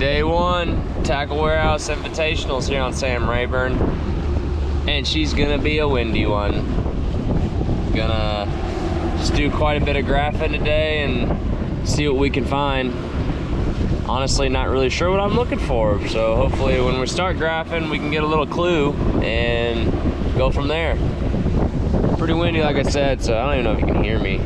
Day one, Tackle Warehouse Invitationals here on Sam Rayburn. And she's gonna be a windy one. Gonna just do quite a bit of graphing today and see what we can find. Honestly, not really sure what I'm looking for. So hopefully when we start graphing, we can get a little clue and go from there. Pretty windy, like I said, so I don't even know if you can hear me.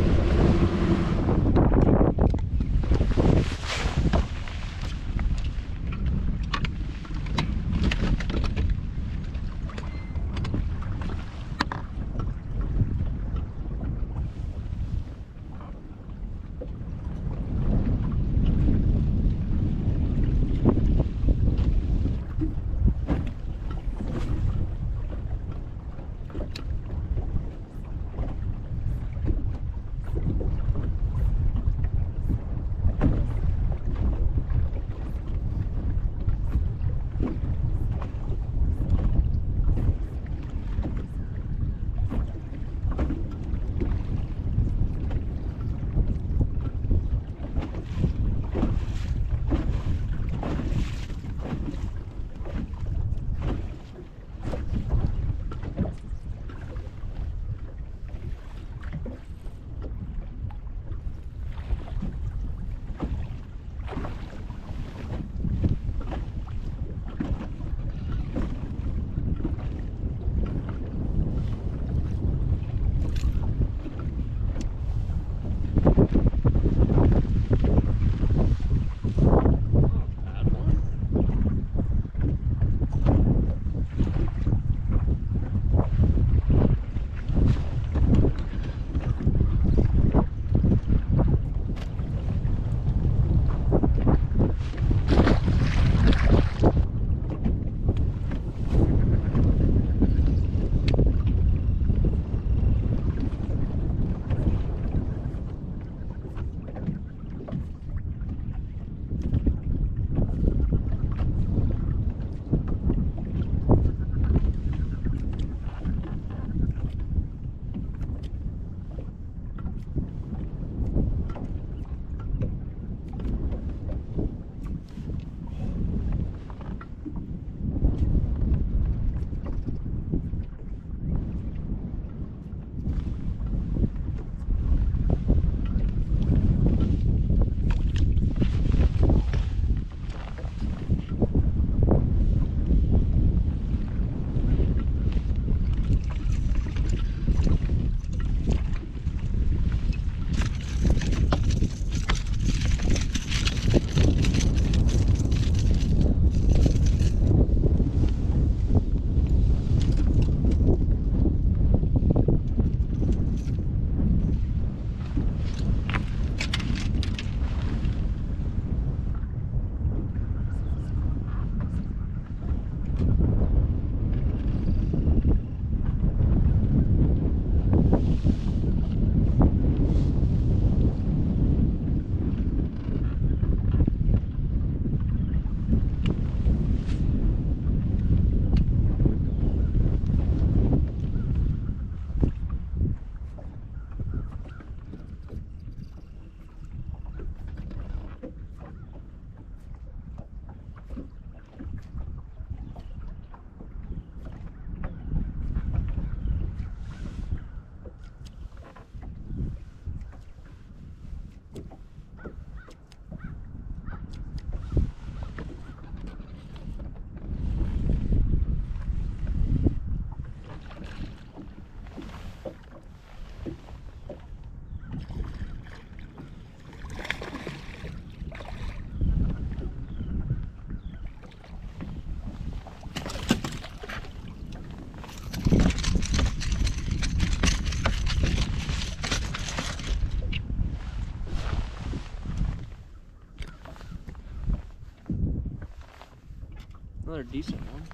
Another decent one.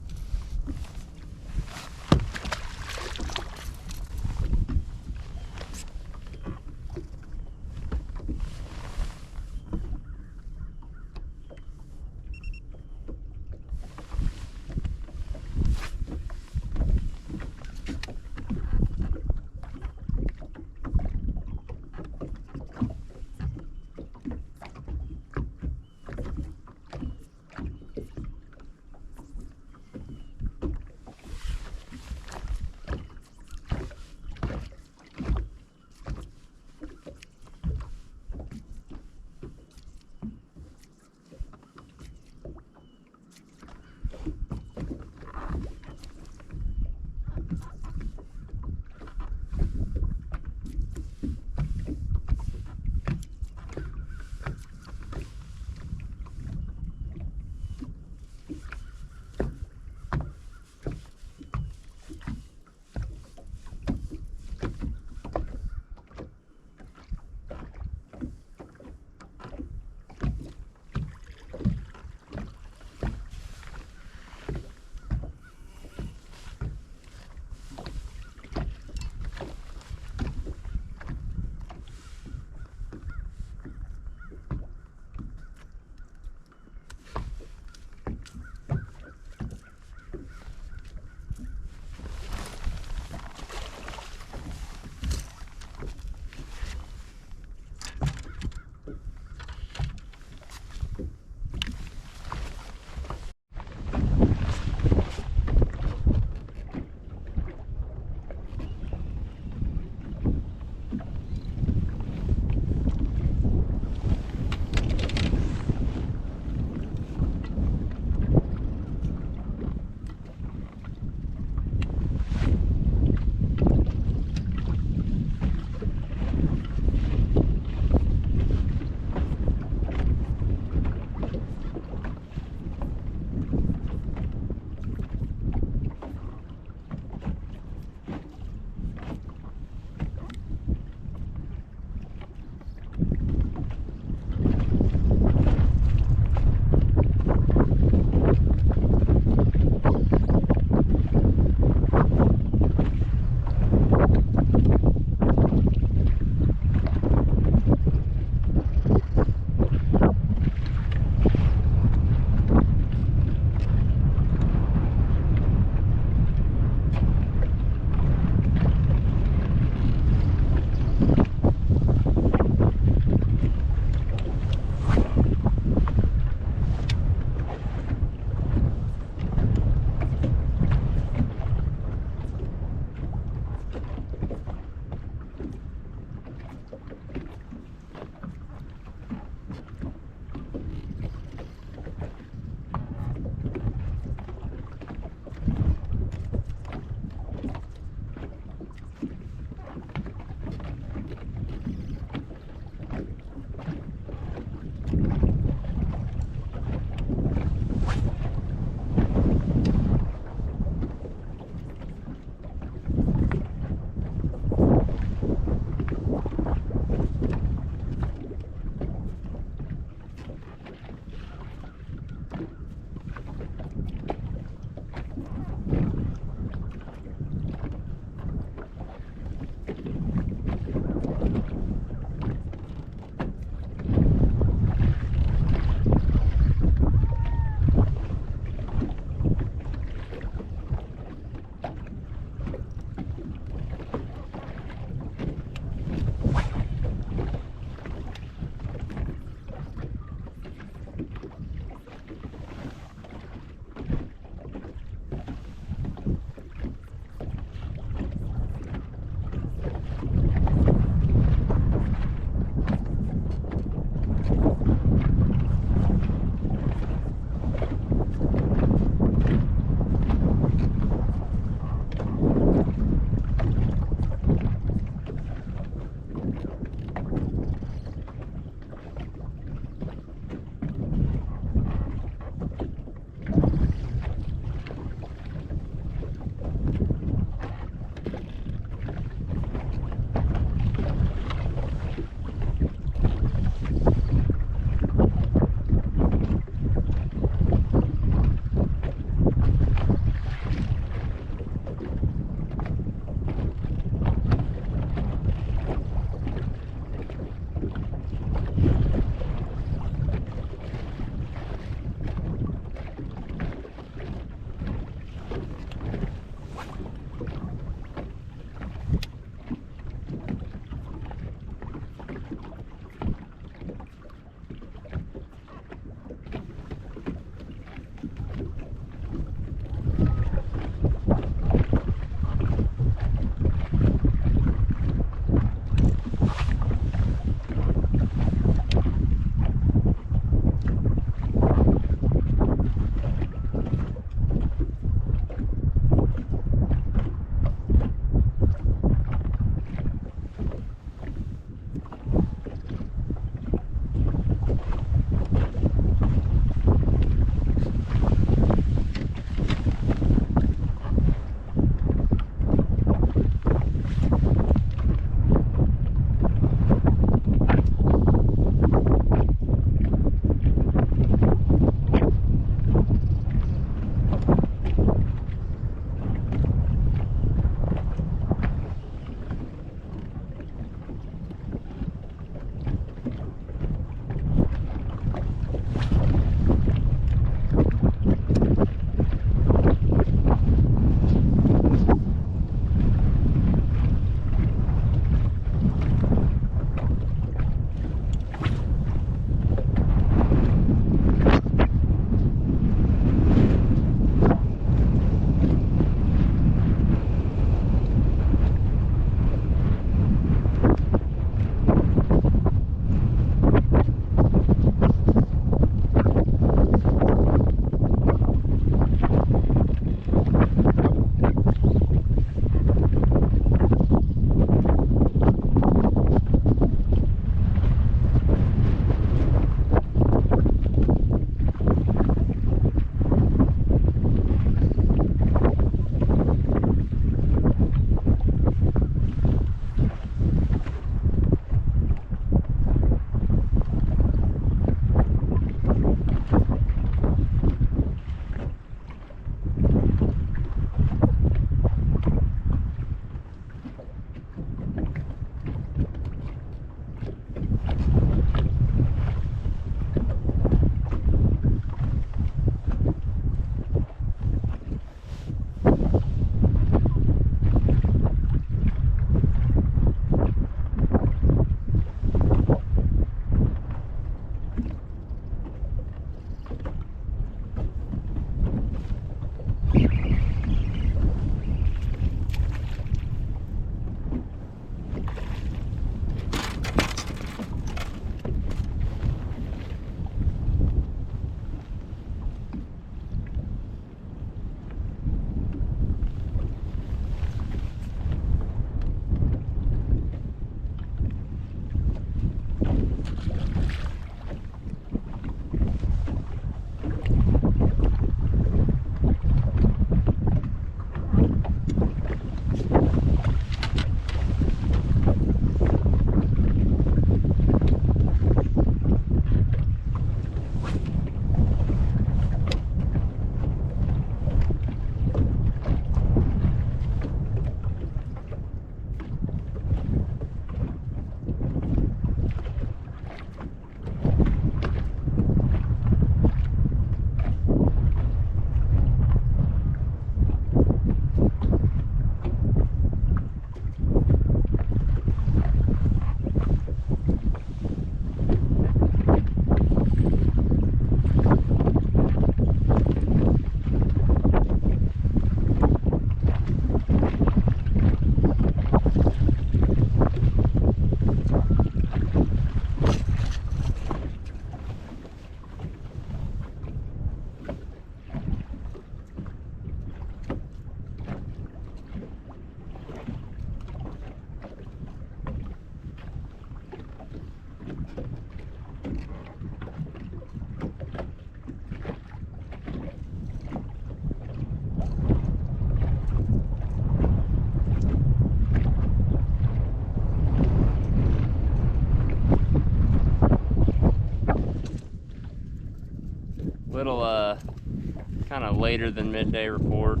later than midday report.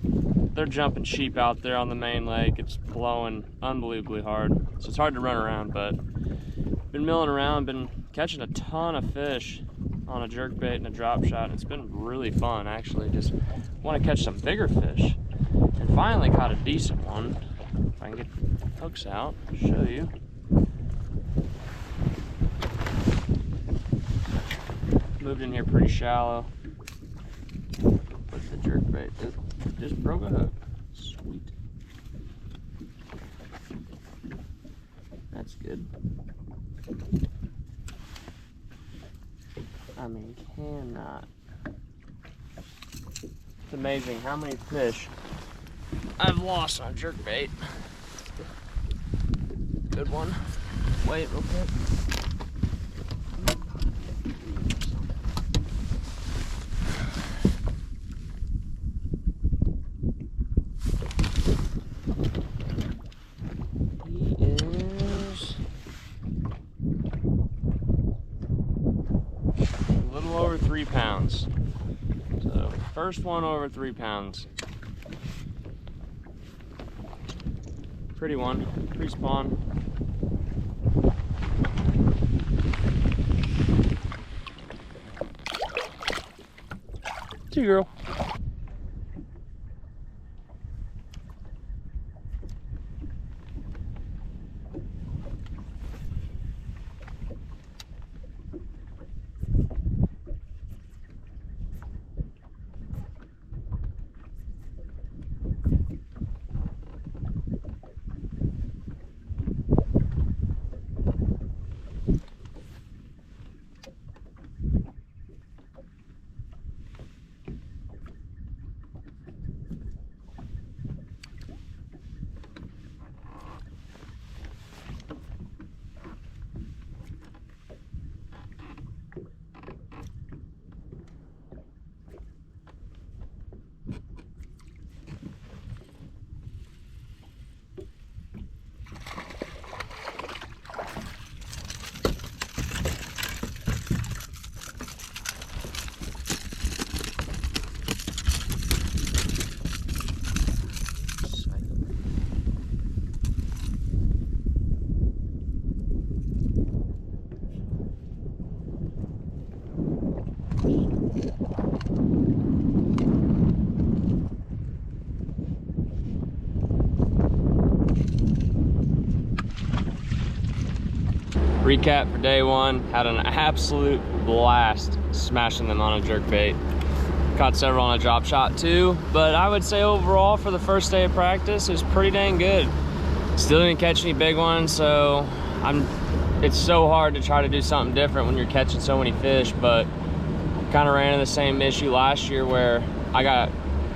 They're jumping sheep out there on the main lake. It's blowing unbelievably hard, so it's hard to run around, but been milling around, been catching a ton of fish on a jerkbait and a drop shot. It's been really fun, actually. Just want to catch some bigger fish, and finally caught a decent one. If I can get hooks out, I'll show you. Moved in here pretty shallow. Put the jerkbait. Just broke a hook. Sweet. That's good. I mean, cannot. It's amazing how many fish I've lost on jerkbait. Good one. Wait real quick. Over 3 pounds. So first one over 3 pounds. Pretty one, pre-spawn. Two girl. Recap for day one, had an absolute blast smashing them on a jerkbait. Caught several on a drop shot too, but I would say overall for the first day of practice, it was pretty dang good. Still didn't catch any big ones, so it's so hard to try to do something different when you're catching so many fish, but kind of ran into the same issue last year where I got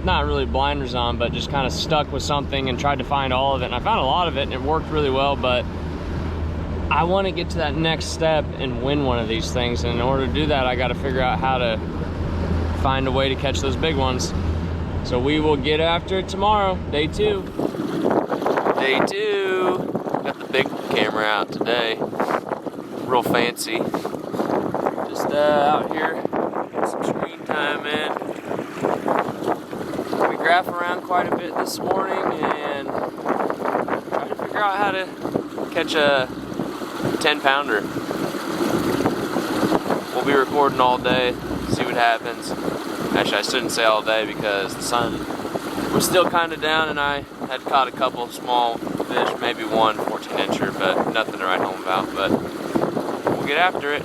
not really blinders on, but just kind of stuck with something and tried to find all of it. And I found a lot of it and it worked really well, but I want to get to that next step and win one of these things. And in order to do that, I got to figure out how to find a way to catch those big ones. So we will get after it tomorrow, day two. Day two. Got the big camera out today. Real fancy. Just out here, get some screen time in. We graphed around quite a bit this morning and tried to figure out how to catch a 10-pounder. We'll be recording all day, see what happens. Actually, I shouldn't say all day because the sun was still kind of down and I had caught a couple of small fish, maybe one 14-incher, but nothing to write home about. But we'll get after it.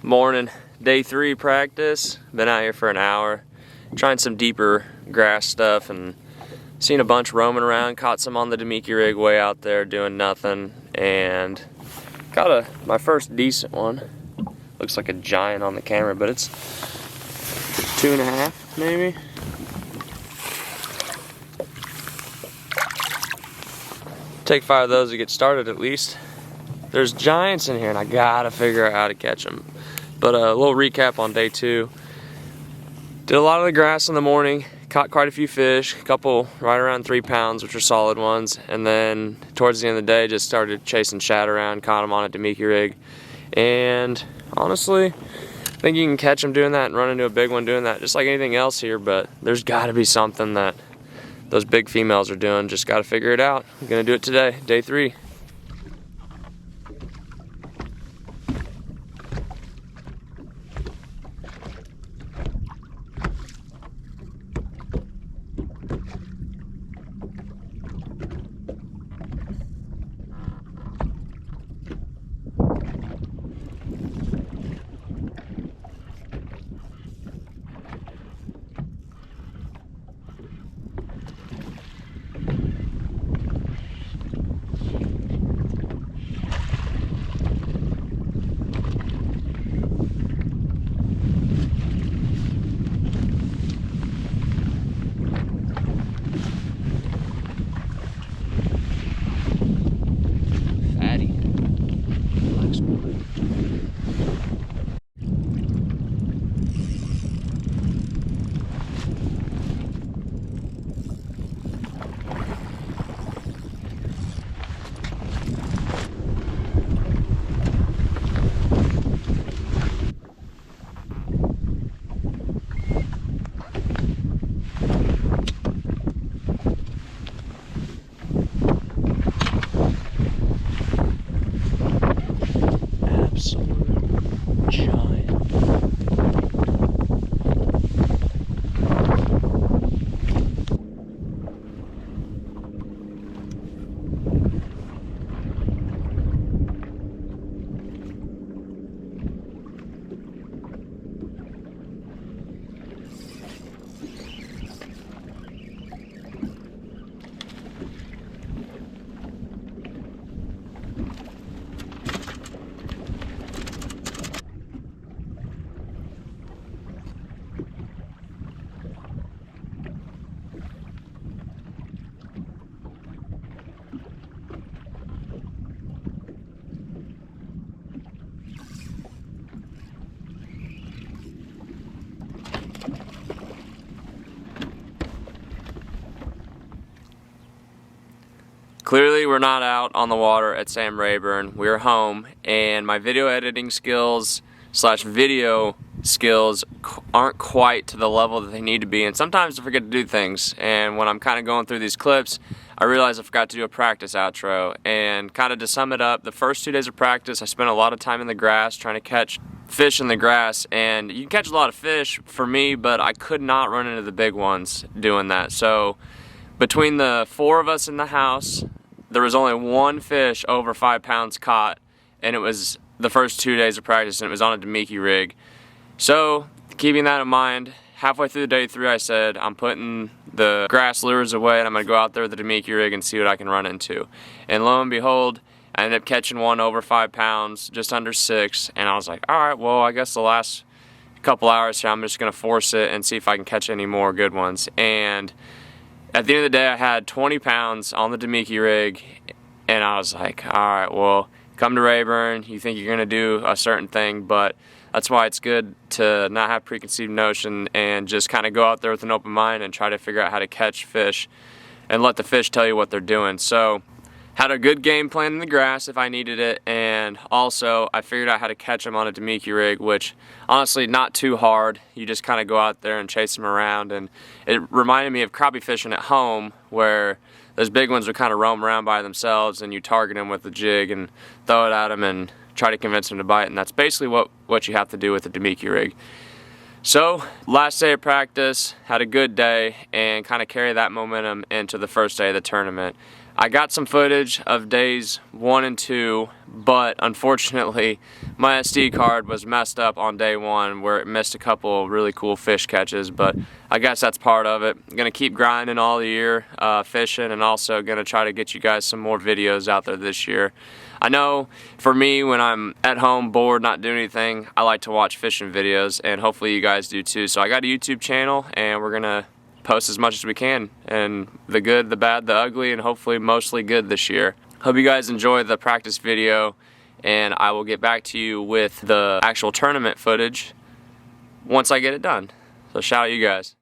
Morning, day 3 practice. Been out here for an hour, trying some deeper grass stuff and seen a bunch roaming around. Caught some on the Dimiki rig way out there doing nothing, and got my first decent one. Looks like a giant on the camera, but it's 2.5 maybe. Take 5 of those to get started at least. There's giants in here and I gotta figure out how to catch them. But a little recap on day 2. Did a lot of the grass in the morning, caught quite a few fish, a couple right around 3 pounds, which are solid ones. And then towards the end of the day, just started chasing shad around, caught them on a Dimiki rig. And honestly, I think you can catch them doing that and run into a big one doing that, just like anything else here, but there's gotta be something that those big females are doing. Just gotta figure it out. I'm gonna do it today, day 3. Clearly we're not out on the water at Sam Rayburn. We're home, and my video editing skills / video skills aren't quite to the level that they need to be, and sometimes I forget to do things. And when I'm kind of going through these clips, I realize I forgot to do a practice outro. And kind of to sum it up, the first 2 days of practice I spent a lot of time in the grass trying to catch fish in the grass, and you can catch a lot of fish for me, but I could not run into the big ones doing that. So between the 4 of us in the house, there was only 1 fish over 5 pounds caught, and it was the first 2 days of practice, and it was on a Dimiki rig. So keeping that in mind, halfway through day 3 I said, I'm putting the grass lures away and I'm gonna go out there with the Dimiki rig and see what I can run into. And lo and behold, I ended up catching one over 5 pounds, just under 6, and I was like, all right, well, I guess the last couple hours here I'm just gonna force it and see if I can catch any more good ones. And at the end of the day, I had 20 pounds on the Dimiki rig, and I was like, all right, well, come to Rayburn, you think you're gonna do a certain thing, but that's why it's good to not have preconceived notion and just kind of go out there with an open mind and try to figure out how to catch fish and let the fish tell you what they're doing. So had a good game plan in the grass if I needed it, and also I figured out how to catch them on a Dimiki rig, which honestly not too hard. You just kind of go out there and chase them around, and it reminded me of crappie fishing at home, where those big ones would kind of roam around by themselves and you target them with the jig and throw it at them and try to convince them to bite, and that's basically what you have to do with the Dimiki rig. So last day of practice, had a good day and kind of carry that momentum into the first day of the tournament. I got some footage of days 1 and 2, but unfortunately my SD card was messed up on day 1 where it missed a couple really cool fish catches, but I guess that's part of it. I'm gonna keep grinding all year fishing, and also gonna try to get you guys some more videos out there this year. I know for me, when I'm at home bored not doing anything, I like to watch fishing videos, and hopefully you guys do too. So I got a YouTube channel and we're gonna post as much as we can, and the good, the bad, the ugly, and hopefully mostly good this year. Hope you guys enjoy the practice video, and I will get back to you with the actual tournament footage once I get it done. So shout out you guys.